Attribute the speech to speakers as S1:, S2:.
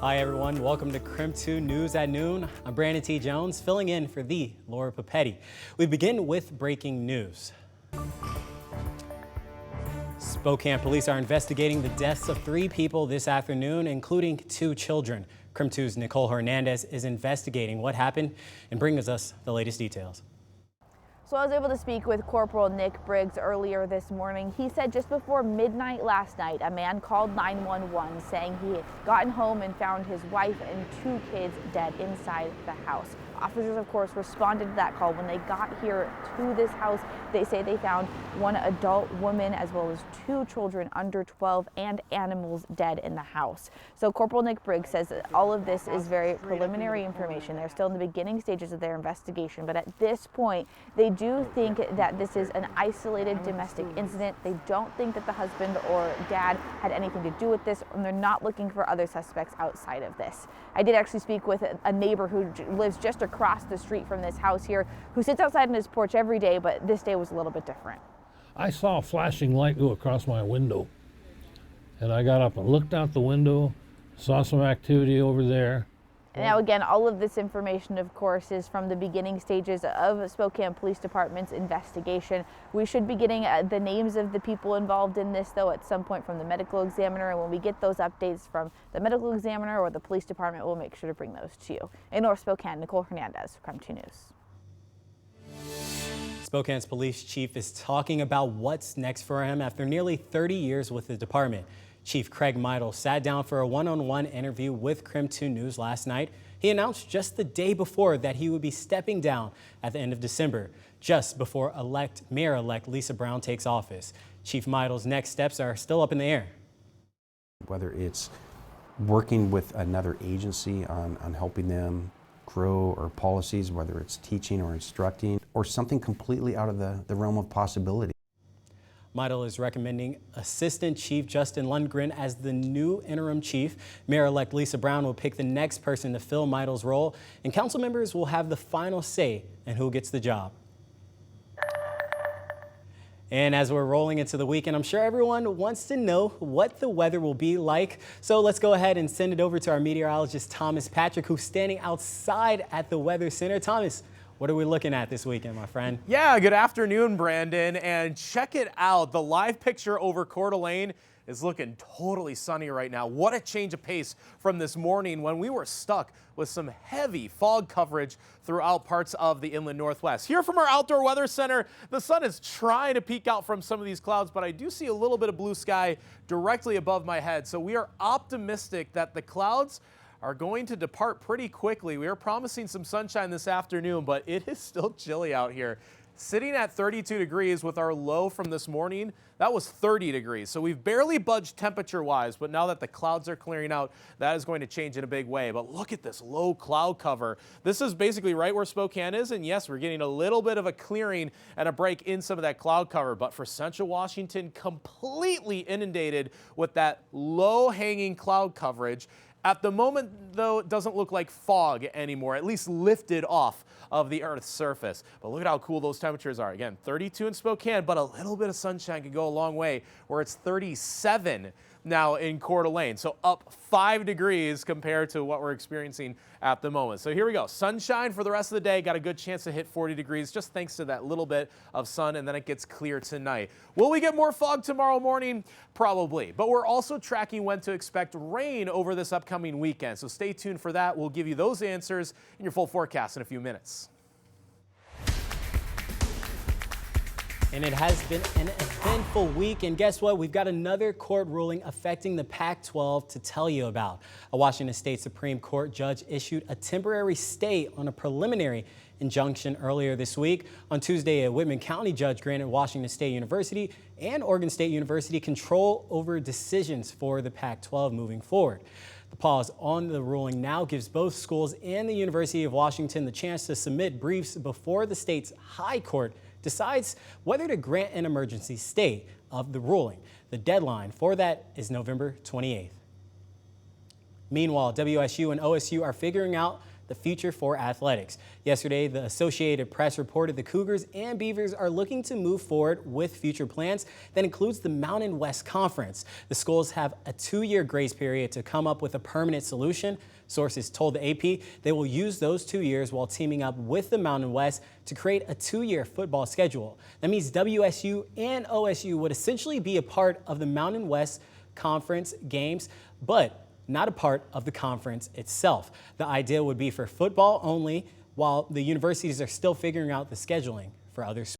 S1: Hi everyone, welcome to KREM 2 News at Noon. I'm Brandon T. Jones, filling in for the Laura Papetti. We begin with breaking news. Spokane Police are investigating the deaths of 3 people this afternoon, including 2 children. KREM 2's Nicole Hernandez is investigating what happened and brings us the latest details.
S2: So I was able to speak with Corporal Nick Briggs earlier this morning. He said just before midnight last night, a man called 911 saying he had gotten home and found his wife and 2 kids dead inside the house. Officers, of course, responded to that call. When they got here to this house, they say they found 1 adult woman as well as 2 children under 12 and animals dead in the house. So Corporal Nick Briggs says that all of this is very preliminary information. They're still in the beginning stages of their investigation, but at this point, they do think that this is an isolated domestic incident. They don't think that the husband or dad had anything to do with this, and they're not looking for other suspects outside of this. I did actually speak with a neighbor who lives just across the street from this house here, who sits outside on his porch every day, but this day was a little bit different.
S3: I saw a flashing light go across my window, and I got up and looked out the window, saw some activity over there.
S2: Now again, all of this information, of course, is from the beginning stages of Spokane Police Department's investigation. We should be getting the names of the people involved in this, though, at some point from the medical examiner. And when we get those updates from the medical examiner or the police department, we'll make sure to bring those to you. In North Spokane, Nicole Hernandez, KREM 2 News.
S1: Spokane's police chief is talking about what's next for him after nearly 30 years with the department. Chief Craig Meidel sat down for a one-on-one interview with KREM 2 News last night. He announced just the day before that he would be stepping down at the end of December, just before Mayor-elect Lisa Brown takes office. Chief Meidel's next steps are still up in the air.
S4: Whether it's working with another agency on helping them grow or policies, whether it's teaching or instructing, or something completely out of the realm of possibility.
S1: Meidel is recommending Assistant Chief Justin Lundgren as the new interim chief. Mayor-elect Lisa Brown will pick the next person to fill Meidel's role, and council members will have the final say in who gets the job. And as we're rolling into the weekend, I'm sure everyone wants to know what the weather will be like. So let's go ahead and send it over to our meteorologist, Thomas Patrick, who's standing outside at the Weather Center. Thomas, what are we looking at this weekend, my friend?
S5: Yeah, good afternoon, Brandon. And check it out. The live picture over Coeur d'Alene is looking totally sunny right now. What a change of pace from this morning when we were stuck with some heavy fog coverage throughout parts of the inland northwest. Here from our outdoor weather center, the sun is trying to peek out from some of these clouds, but I do see a little bit of blue sky directly above my head. So we are optimistic that the clouds are going to depart pretty quickly. We are promising some sunshine this afternoon, but it is still chilly out here. Sitting at 32 degrees with our low from this morning, that was 30 degrees. So we've barely budged temperature-wise, but now that the clouds are clearing out, that is going to change in a big way. But look at this low cloud cover. This is basically right where Spokane is, and yes, we're getting a little bit of a clearing and a break in some of that cloud cover, but for central Washington, completely inundated with that low-hanging cloud coverage. At the moment, though, it doesn't look like fog anymore, at least lifted off of the Earth's surface. But look at how cool those temperatures are. Again, 32 in Spokane, but a little bit of sunshine can go a long way, where it's 37 now in Coeur d'Alene. So up 5 degrees compared to what we're experiencing at the moment. So here we go. Sunshine for the rest of the day. Got a good chance to hit 40 degrees just thanks to that little bit of sun, and then it gets clear tonight. Will we get more fog tomorrow morning? Probably. But we're also tracking when to expect rain over this upcoming weekend. So stay tuned for that. We'll give you those answers in your full forecast in a few minutes.
S1: And it has been an eventful week, and guess what? We've got another court ruling affecting the Pac-12 to tell you about. A Washington State Supreme Court judge issued a temporary stay on a preliminary injunction earlier this week. On Tuesday, a Whitman County judge granted Washington State University and Oregon State University control over decisions for the Pac-12 moving forward. The pause on the ruling now gives both schools and the University of Washington the chance to submit briefs before the state's high court decides whether to grant an emergency stay of the ruling. The deadline for that is November 28th. Meanwhile, WSU and OSU are figuring out the future for athletics. Yesterday, the Associated Press reported the Cougars and Beavers are looking to move forward with future plans that includes the Mountain West Conference. The schools have a 2-year grace period to come up with a permanent solution. Sources told the AP they will use those 2 years while teaming up with the Mountain West to create a 2-year football schedule. That means WSU and OSU would essentially be a part of the Mountain West Conference games, but not a part of the conference itself. The idea would be for football only, while the universities are still figuring out the scheduling for other sports.